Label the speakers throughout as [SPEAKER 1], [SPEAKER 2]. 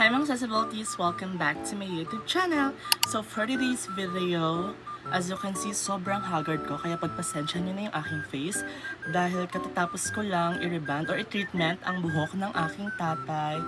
[SPEAKER 1] Hi mga accessibilities! Welcome back to my YouTube channel. So for today's video, as you can see, sobrang haggard ko. Kaya pagpasensya nyo na yung aking face. Dahil katatapos ko lang i-reband or i-treatment ang buhok ng aking tatay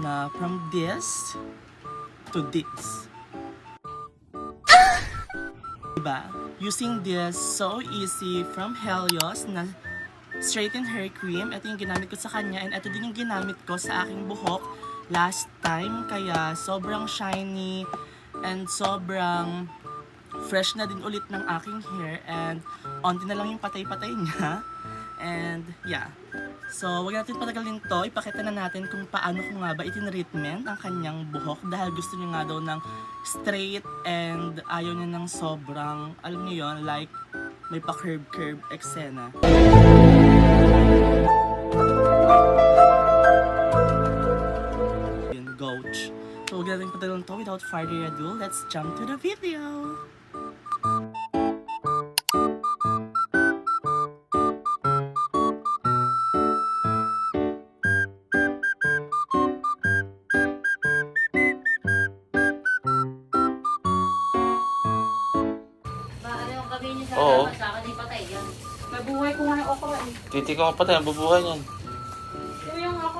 [SPEAKER 1] na from this to this. Diba? Using this so easy from Helios na straighten hair cream. Ito yung ginamit ko sa kanya and ito din yung ginamit ko sa aking buhok last time, kaya sobrang shiny and sobrang fresh na din ulit ng aking hair and onti na lang yung patay-patay niya. And yeah, so wag natin patagalin to, ipakita na natin kung paano ko nga ba itinreatment ang kanyang buhok dahil gusto niya nga daw ng straight and ayaw niya ng sobrang, alam niyo yun, like may pa-curve-curve eksena. Gouch. So huwag natin patagalin to without further ado, let's jump to the video!
[SPEAKER 2] Oo.
[SPEAKER 3] Sa akin ay patay yan. Mabuhay ko nga yung okra eh.
[SPEAKER 2] Titi ko nga patay, ang bubuhay niyan.
[SPEAKER 3] Yung ako.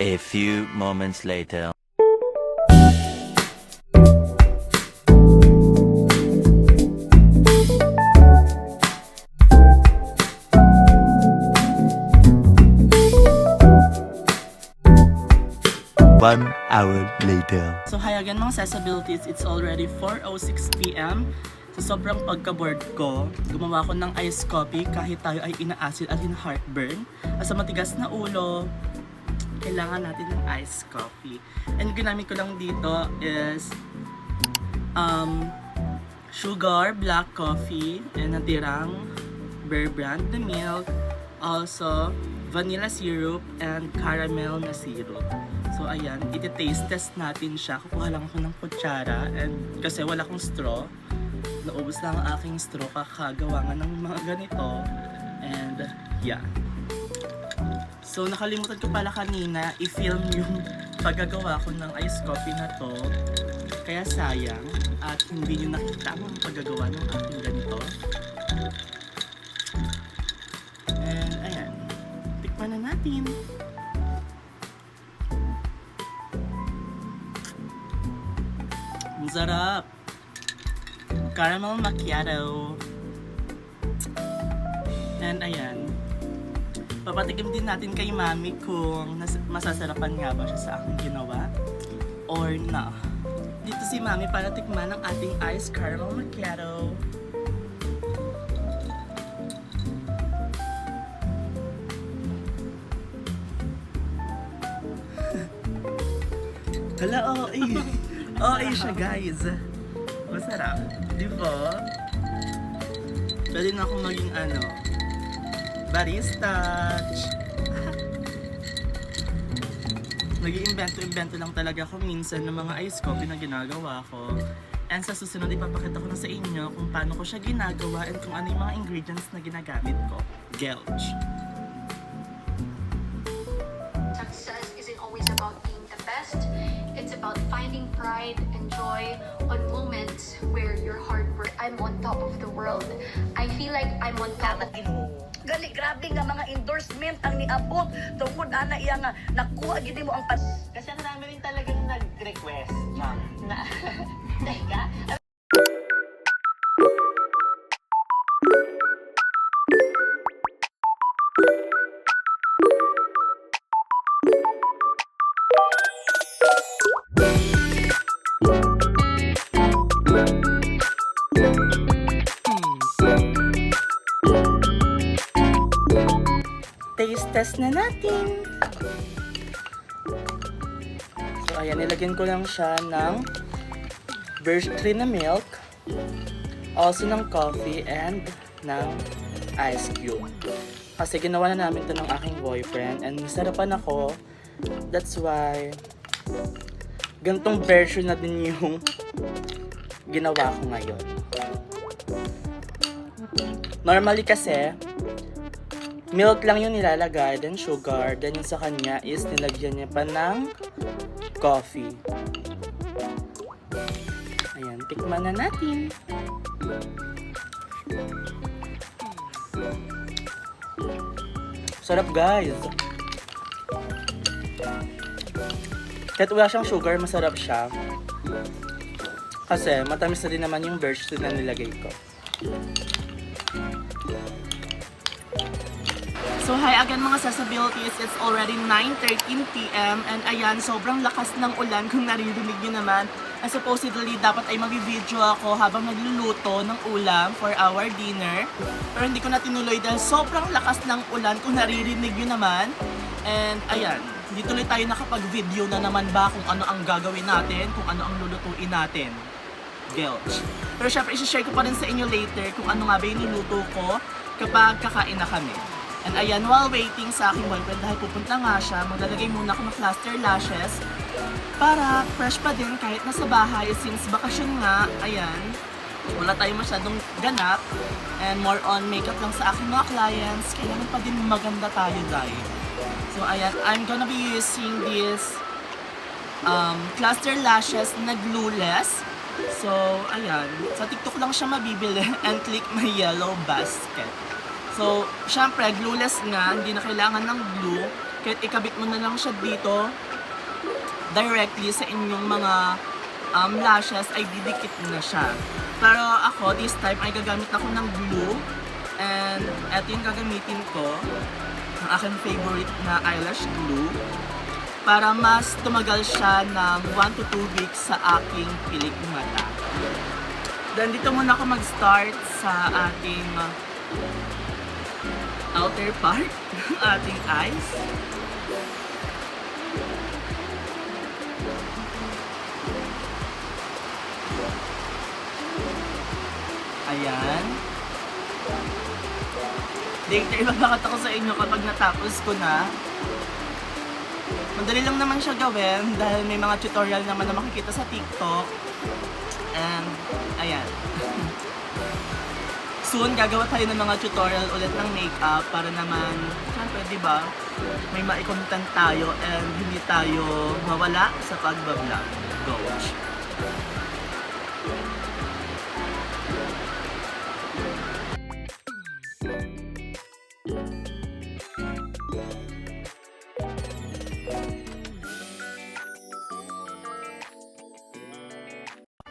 [SPEAKER 4] A few moments later. One hour later.
[SPEAKER 1] So hi again mga accessibilities, it's already 4:06 PM. So sobrang pagka-bored ko, gumawa ko ng iced coffee kahit tayo ay ina-acid at in-heartburn. At sa matigas na ulo, kailangan natin ng iced coffee. And ginamit ko lang dito is sugar, black coffee, and natirang Bear Brand na milk, also vanilla syrup and caramel na syrup. So ayan, iti-taste test natin siya. Kukuha lang ako ng kutsara and kasi wala akong straw. Naubos lang ang aking straw kakagawa nga ng mga ganito. And yeah. So nakalimutan ko pala kanina i-film yung paggagawa ko ng iced coffee na to. Kaya sayang at hindi nyo nakita ang paggagawa ng aking ganito. And ayan, tikman na natin. Ang sarap! Caramel macchiato. And ayan, papatikim din natin kay Mami kung masasarapan nga ba siya sa aking ginawa or na. Dito si Mami para tikman ang ating iced caramel macchiato. Hala, OA siya guys. Masarap, di ba? Pwede na akong maging barista. Nag-iimbento-imbento lang talaga ako minsan ng mga iced coffee na ginagawa ko. And sa susunod, ipapakita ko na sa inyo kung paano ko siya ginagawa and kung ano yung mga ingredients na ginagamit ko. Gelch.
[SPEAKER 5] Success isn't always about being the best. It's about finding pride and joy on moments where your hard work. I'm on top of the world. I feel like I'm on top of
[SPEAKER 6] gali grabe nga mga endorsement ang niabot tungod ana iya nga nakuha gid mo ang
[SPEAKER 1] Kasi ang dami rin talagang nag-request na teka, taste test na natin. So, ayan, nilagyan ko lang siya ng birch tree na milk, also ng coffee, and ng ice cube. Kasi ginawa na namin ito ng aking boyfriend, and sarapan ako. That's why, gantong version na din yung ginawa ko ngayon. Normally kasi, milk lang yung nilalagay, then sugar, then yung sa kanya is nilagyan niya pa ng coffee. Ayan, tikman na natin. Sarap guys! Kahit wala siyang sugar, masarap siya. Kasi matamis na din naman yung birch tree na nilagay ko. So hi again mga Sasabilities, it's already 9:13 PM and ayan, sobrang lakas ng ulan kung naririnig nyo naman. And supposedly, dapat ay mag-video ako habang nagluluto ng ulam for our dinner. Pero hindi ko na tinuloy dahil sobrang lakas ng ulan kung naririnig nyo naman. And ayan, hindi tuloy tayo nakapag-video na naman ba kung ano ang gagawin natin, kung ano ang lulutuin natin. Guilch. Pero syempre, isi-share ko pa rin sa inyo later kung ano nga ba yung niluto ko kapag kakain na kami. And ayan, while waiting sa aking boyfriend dahil pupunta nga siya, maglalagay muna ako ng plaster lashes para fresh pa din kahit nasa bahay since bakasyon nga, ayan, wala tayo masyadong ganap and more on makeup lang sa aking mga clients, kailangan pa din maganda tayo dahil. So ayan, I'm gonna be using this plaster lashes na glueless. So ayan, sa TikTok lang siya mabibili and click my yellow basket. So, syempre, glueless nga, hindi na kailangan ng glue. Kahit ikabit mo na lang siya dito, directly sa inyong mga lashes, ay didikit na siya. Pero ako, this time, ay gagamit ako ng glue. And, eto yung gagamitin ko, ang aking favorite na eyelash glue. Para mas tumagal siya ng 1 to 2 weeks sa aking pilik mata. Then, dito muna ako mag-start sa ating outer part ng ating eyes. Ayan. Later, ibabakit ako sa inyo kapag natapos ko na. Madali lang naman siya gawin dahil may mga tutorial naman na makikita sa TikTok. And, ayan. Soon, gagawa tayo ng mga tutorial ulit ng makeup para naman, syempre, di ba, may maikontent tayo and hindi tayo mawala sa pagbablog. Gosh.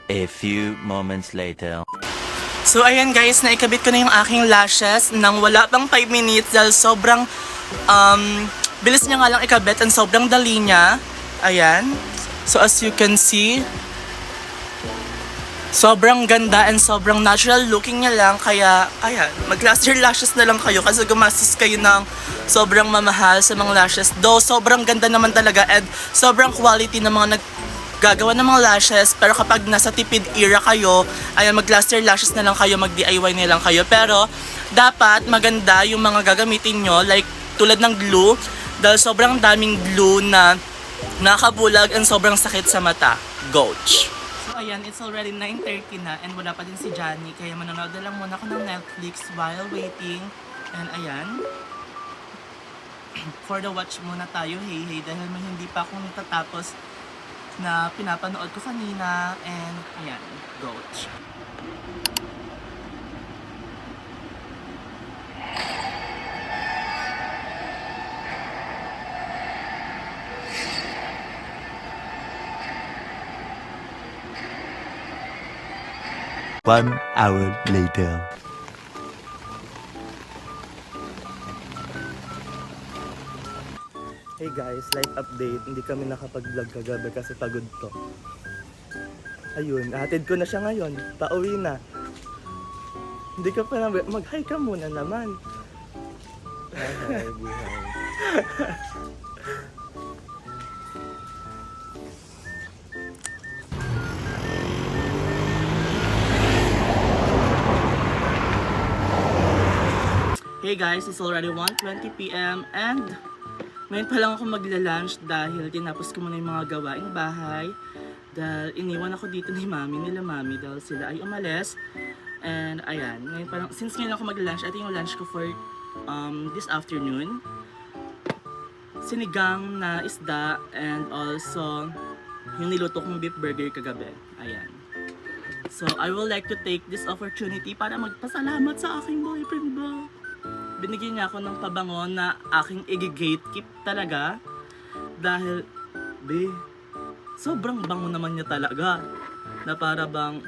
[SPEAKER 4] A few moments later.
[SPEAKER 1] So ayan guys, naikabit ko na yung aking lashes nang wala pang 5 minutes dahil sobrang bilis niya nga lang ikabit and sobrang dali niya. Ayan. So as you can see, sobrang ganda and sobrang natural looking niya lang. Kaya ayan, mag-laser lashes na lang kayo kasi gumastos kayo ng sobrang mamahal sa mga lashes. Though sobrang ganda naman talaga and sobrang quality ng mga gagawa ng mga lashes, pero kapag nasa tipid era kayo, ayan, mag-laser lashes na lang kayo, mag-DIY na lang kayo. Pero, dapat maganda yung mga gagamitin nyo, like tulad ng glue, dahil sobrang daming glue na nakabulag and sobrang sakit sa mata. Goch! So, ayan, it's already 9:30 na and wala pa din si Johnny, kaya manonood na lang muna ako ng Netflix while waiting. And ayan, for the watch muna tayo, hey, dahil may hindi pa akong natatapos na pinapanood ko kanina and ayan, goach.
[SPEAKER 4] 1 hour later.
[SPEAKER 1] Hey guys, life update. Hindi kami nakapag-vlog kagabi kasi pagod to. Ayun, hatid ko na siya ngayon. Pauwi na. Hindi ka pa na... Mag-hi ka muna naman. Hi, buhay. Hey guys, it's already 1:20 p.m. and ngayon pa lang ako magla-lunch dahil tinapos ko muna yung mga gawaing bahay. Dahil iniwan ako dito ni nila mami dahil sila ay umalis. And ayan, ngayon pa lang, since ngayon ako magla-lunch, ito yung lunch ko for this afternoon. Sinigang na isda and also yung niluto kong beef burger kagabi. Ayan. So I would like to take this opportunity para magpasalamat sa aking boyfriend ba. Binigyan niya ako ng pabango na aking i-gatekeep talaga. Dahil, sobrang bango naman niya talaga. Na para bang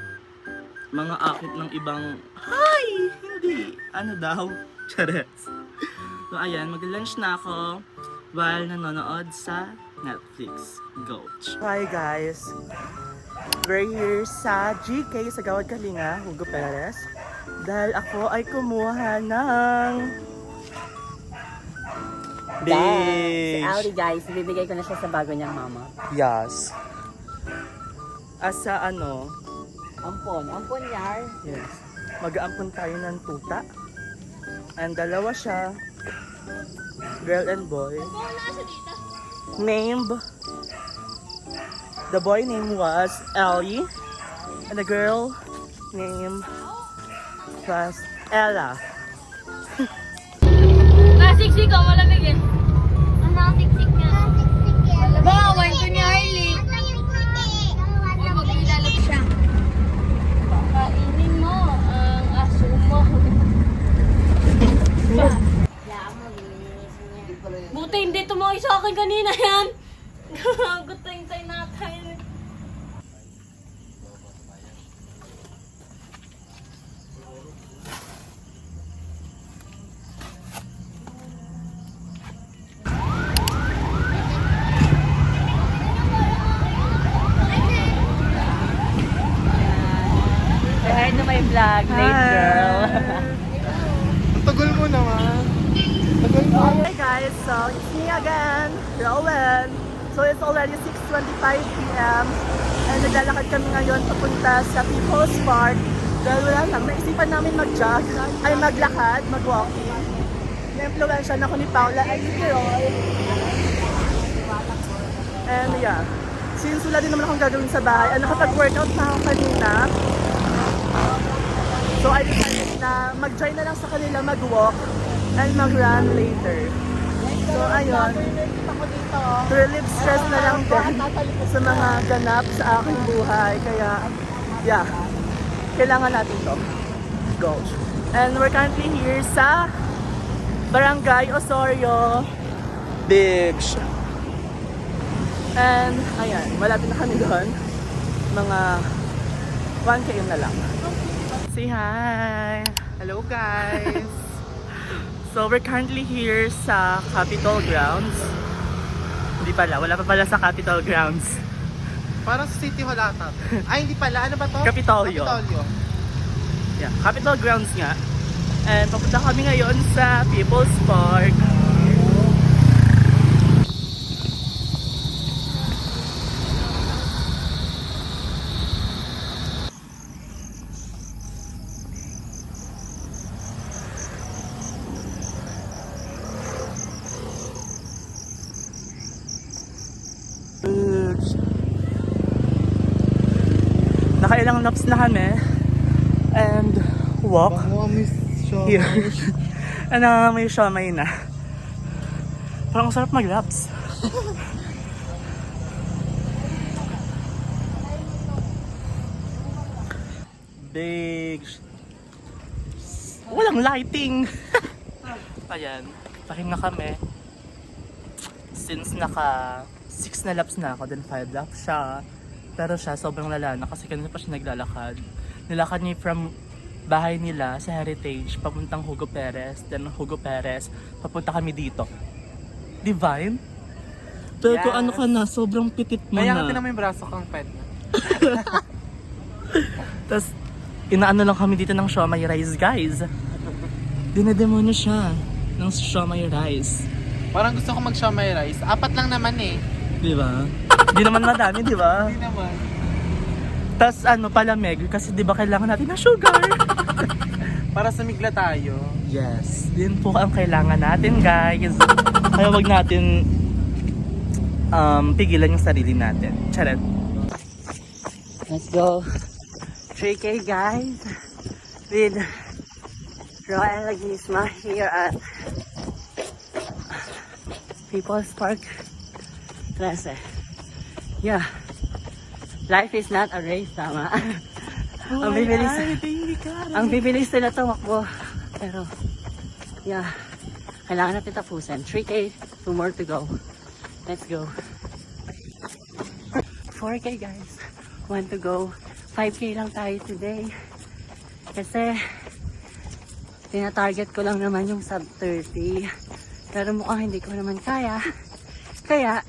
[SPEAKER 1] mga akit ng ibang, hi! Hindi, ano daw? Chares. So ayan, mag-lunch na ako while nanonood sa Netflix. Go! Hi guys! We're here sa GK sa Gawad Kalinga, Hugo Perez. Dahil ako ay kumuha ng
[SPEAKER 7] Si Audi guys, bibigay ko na siya sa bago niyang mama.
[SPEAKER 1] Yes. Asa ano?
[SPEAKER 7] Ampon yar.
[SPEAKER 1] Yes. Mag-aampon tayo ng tuta. And dalawa siya. Girl and boy. Named. The boy name was Ellie. And the girl name was Ella.
[SPEAKER 3] Nasiksik ka, malamig eh. Nasiksik nga. Bawan ko ni Harley. O mag-ilalap siya. Kainin mo ang aso mo. Buti hindi tumawi sa akin kanina yan. Gutay-tay natin.
[SPEAKER 7] Say hi to my vlog, late girl.
[SPEAKER 1] Tagal mo naman. Hey guys, so it's me again, Rowan. So it's already 6:25 p.m. And naglalakad kami ngayon papunta sa People's Park. Dahil wala lang, naisipan namin mag-jog, ay maglakad, mag-walking. Na-influensya na ako ni Paula at ni Roy. And yeah, since wala din naman akong gagawin sa bahay, nakapag-workout na ako kanina. So I decided na mag-join na lang sa kanila mag-walk and mag-run later. So ayun, to relieve stress na lang din sa mga ganap sa aking buhay. Kaya yeah, kailangan natin to. Go! And we're currently here sa Barangay Osorio Beach. And ayan, malapit na kami doon. Mga 1 km na lang. Say hi! Hello guys! So we're currently here sa Capitol Grounds. Hindi pala, wala pa pala sa Capitol Grounds.
[SPEAKER 8] Parang sa City Hall ata. Ay, hindi pala. Ano ba to?
[SPEAKER 1] Capitolio.
[SPEAKER 8] Capitolio.
[SPEAKER 1] Yeah, Capitol Grounds nga. And papunta kami ngayon sa People's Park. Nakailang laps na kami and walk here. Ano, may siomay na. Parang sarap mag-laps. Big. Walang lighting. Ayan, pahinga kami. Since naka 6 na laps na ako, then 5 laps siya. Pero siya sobrang lala na kasi kanina pa siya naglalakad. Nilakad niya from bahay nila sa Heritage, papuntang Hugo Perez. Then Hugo Perez, papunta kami dito. Divine? Pero kung
[SPEAKER 8] Yes.
[SPEAKER 1] ano ka na, sobrang pitit mo
[SPEAKER 8] Kaya
[SPEAKER 1] na.
[SPEAKER 8] nga naman yung braso kang pet na.
[SPEAKER 1] Tapos, inaano lang kami dito ng siomay rice, guys. Dinademonyo siya ng siomay rice.
[SPEAKER 8] Parang gusto ko mag-siomay rice. 4 lang naman eh.
[SPEAKER 1] Di ba? Di naman madami, di ba?
[SPEAKER 8] Hindi naman.
[SPEAKER 1] Tapos palamig, kasi di ba kailangan natin ng sugar?
[SPEAKER 8] Para sumigla tayo.
[SPEAKER 1] Yes, yun po ang kailangan natin, guys. Kaya wag natin pigilan yung sarili natin. Charet.
[SPEAKER 7] Let's go. 3K guys. With Roel Lagisma here at People's Park 13. Yeah. Life is not a race, tama. Ang bibilis na tumakbo. Pero, yeah. Kailangan natin tapusin. 3K, 2 more to go. Let's go. 4K guys. 1 to go. 5K lang tayo today. Kasi, tina-target ko lang naman yung sub 30. Pero mukhang hindi ko naman kaya. Kaya,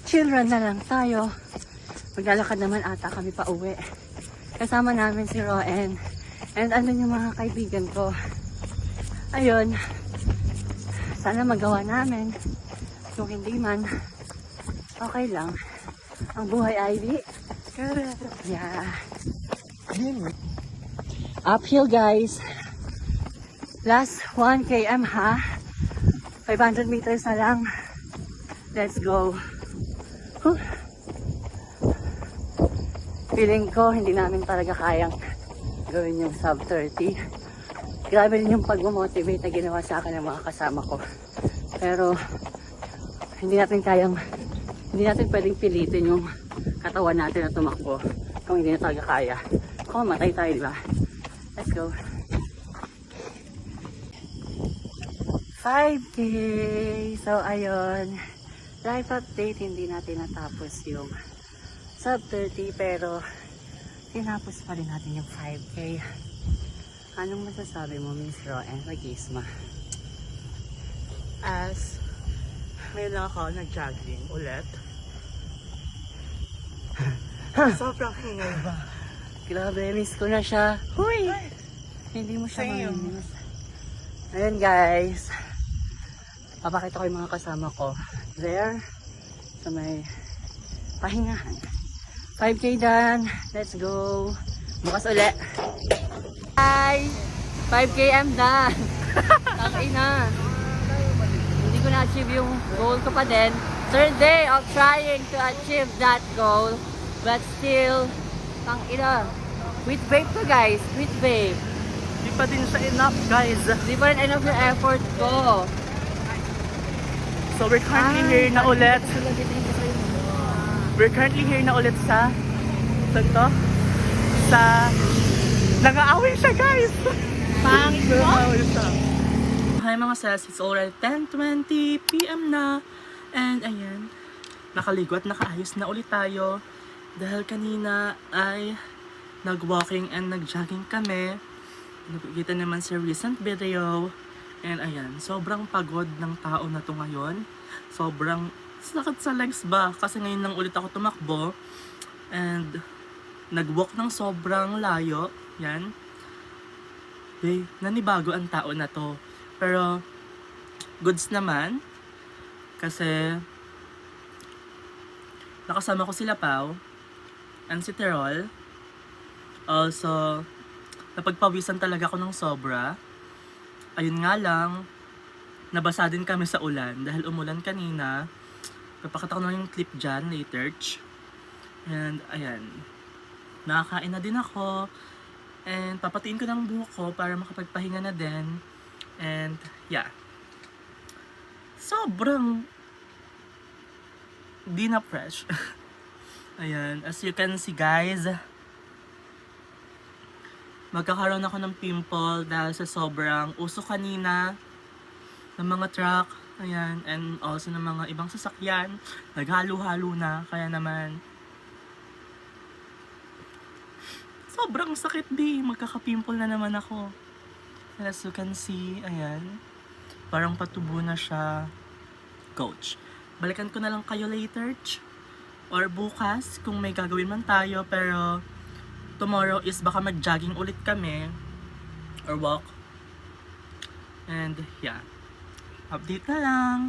[SPEAKER 7] chill run na lang tayo. Maglalakad naman ata kami pa uwi. Kasama namin si Roen. And andun yung mga kaibigan ko. Ayun. Sana magawa namin. Kung hindi man, okay lang. Ang buhay, Ivy. Yeah. Uphill, guys. Last 1 km ha. 500 meters na lang. Let's go. Whew. Feeling ko hindi namin talaga kayang gawin yung sub 30. Grabe rin yung pag-motivate na ginawa sa akin ng mga kasama ko. Pero hindi natin pwedeng pilitin yung katawan natin na tumakbo kung hindi na talaga kaya. Kung matay tayo, di ba? Let's go. 5K! So, ayun. Life update, hindi natin natapos yung sub 30 pero tinapos pa rin natin yung 5K. Anong masasabi mo, Miss Roen Lagisma?
[SPEAKER 1] As ngayon lang ako nag-jogging ulit. Sobrang hingay ba?
[SPEAKER 7] Grabe, miss ko na siya. Huy! Hindi mo siya
[SPEAKER 1] Same.
[SPEAKER 7] mamimiss. Ayun guys. Papakita ko yung mga kasama ko. There. Sa may pahingahan. 5K done. Let's go. Bukas ulit. Hi! 5km done. Ang ina. Hindi ko na-achieve yung goal ko pa din. Third day of trying to achieve that goal. But still, ang ina. With vape to guys. With vape.
[SPEAKER 1] Di pa din siya enough, guys.
[SPEAKER 7] Di pa rin enough yung effort ko.
[SPEAKER 1] So we're currently here na ulit. We're currently here na ulit sa saan to? Nag-aaway siya, guys! Nag-aaway siya. Hi mga sis, it's already 10:20 PM na. And ayan, nakaligo at nakaayos na ulit tayo. Dahil kanina ay nag-walking and nag-jogging kami. Nakikita naman sa recent video. And ayan, sobrang pagod ng tao na to ngayon. Sobrang sakit sa legs ba? Kasi ngayon lang ulit ako tumakbo. And nag-walk ng sobrang layo. Yan. Nanibago ang tao na to. Pero goods naman. Kasi nakasama ko sila Pao and si Terol. Also, napagpawisan talaga ako ng sobra. Ayun nga lang, nabasa din kami sa ulan dahil umulan kanina. Papakita ko na yung clip dyan later. And ayan, nakakain na din ako. And papatiin ko ng buhok ko para makapagpahinga na din. And yeah, sobrang di na fresh. Ayan, as you can see guys, magkakaroon ako ng pimple dahil sa sobrang uso kanina ng mga truck, ayan, and also ng mga ibang sasakyan, naghalo-halo na, kaya naman sobrang sakit di. Magkaka-pimple na naman ako. And as you can see, ayan. Parang patubo na siya. Coach. Balikan ko na lang kayo later. Or bukas, kung may gagawin man tayo. Pero, tomorrow is baka mag-jogging ulit kami. Or walk. And, yeah. Update na lang.